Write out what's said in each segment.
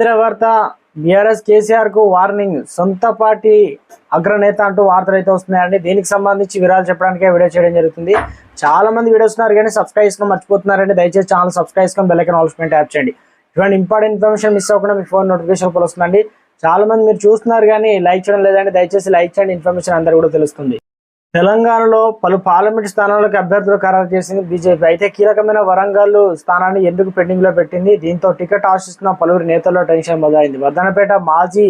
వార్త బీఆర్ఎస్ కేసీఆర్ కు వార్నింగ్, సొంత పార్టీ అగ్రనేత అంటూ వార్తలు అయితే వస్తున్నాయండి. దీనికి సంబంధించి వివరాలు చెప్పడానికే వీడియో చేయడం జరుగుతుంది. చాలా మంది వీడియోస్ ఉన్నారు కానీ సబ్స్క్రైబ్ చేసుకొని మర్చిపోతున్నారండి. దయచేసి ఛానల్ సబ్స్క్రైబ్ చేసుకొని బెల్ ఐకాన్ ఆల్ ట్యాప్ చేయండి. ఇటువంటి ఇంపార్టెంట్ ఇన్ఫర్మేషన్ మిస్ అవ్వకుండా మీ ఫోన్ నోటిఫికేషన్ కూడా వస్తుందండి. చాలా మంది మీరు చూస్తున్నారు కానీ లైక్ చేయడం లేదండి. దయచేసి లైక్ చేయండి, ఇన్ఫర్మేషన్ అందరూ కూడా తెలుస్తుంది. తెలంగాణలో పలు పార్లమెంట్ స్థానాలకు అభ్యర్థులు ఖరారు చేసింది బీజేపీ. అయితే కీలకమైన వరంగల్ స్థానాన్ని ఎందుకు పెండింగ్ లో పెట్టింది? దీంతో టికెట్ ఆశిస్తున్న పలువురు నేతల్లో టెన్షన్ మొదలైంది. వర్ధనపేట మాజీ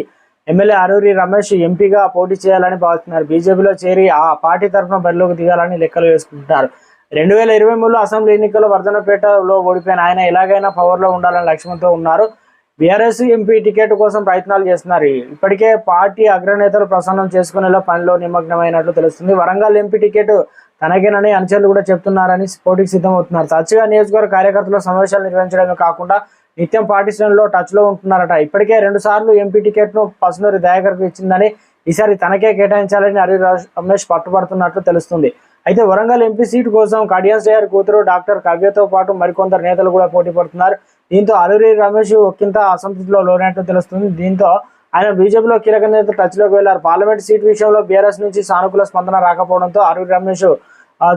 ఎమ్మెల్యే అరూరి రమేష్ ఎంపీగా పోటీ చేయాలని భావిస్తున్నారు. బీజేపీలో చేరి ఆ పార్టీ తరఫున బరిలోకి దిగాలని లెక్కలు వేసుకుంటున్నారు. 2023లో అసెంబ్లీ ఎన్నికల్లో వర్ధనపేటలో ఓడిపోయిన ఆయన ఎలాగైనా పవర్ లో ఉండాలని లక్ష్యంతో ఉన్నారు. బీఆర్ఎస్ ఎంపీ టికెట్ కోసం ప్రయత్నాలు చేస్తున్నారు. ఇప్పటికే పార్టీ అగ్రనేతలు ప్రసన్నం చేసుకునేలా పనిలో నిమగ్నమైనట్లు తెలుస్తుంది. వరంగల్ ఎంపీ టికెట్ తనకేనని అనుచరులు కూడా చెప్తున్నారని పోటీకి సిద్ధమవుతున్నారు. తరచుగా నియోజకవర్గ కార్యకర్తల సమావేశాలు నిర్వహించడమే కాకుండా నిత్యం పార్టీ శ్రేణుల్లో టచ్ లో ఉంటున్నారట. ఇప్పటికే 2 సార్లు ఎంపీ టికెట్ ను పసునూరి దయాకర్కు ఇచ్చిందని, ఈసారి తనకే కేటాయించాలని అరూరి రమేష్ పట్టుబడుతున్నట్లు తెలుస్తుంది. అయితే వరంగల్ ఎంపీ సీటు కోసం కడియం శ్రేయర్ కూతురు డాక్టర్ కవ్యతో పాటు మరికొందరు నేతలు కూడా పోటీ పడుతున్నారు. దీంతో అరూరి రమేష్ ఒకంత అసంతృప్తిలో లోనట్టు తెలుస్తుంది. దీంతో ఆయన బీజేపీలో కీలక నేతలు టచ్ లోకి వెళ్లారు. పార్లమెంట్ సీటు విషయంలో బీఆర్ఎస్ నుంచి సానుకూల స్పందన రాకపోవడంతో అరూరి రమేష్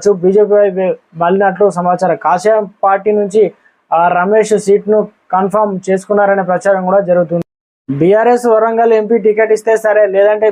చూపు బీజేపీ మళ్ళినట్లు సమాచారం. కాషాయం పార్టీ నుంచి రమేష్ సీట్ను కన్ఫర్మ్ చేసుకున్నారనే ప్రచారం కూడా జరుగుతుంది. బీఆర్ఎస్ వరంగల్ ఎంపీ టికెట్ ఇస్తే సరే, లేదంటే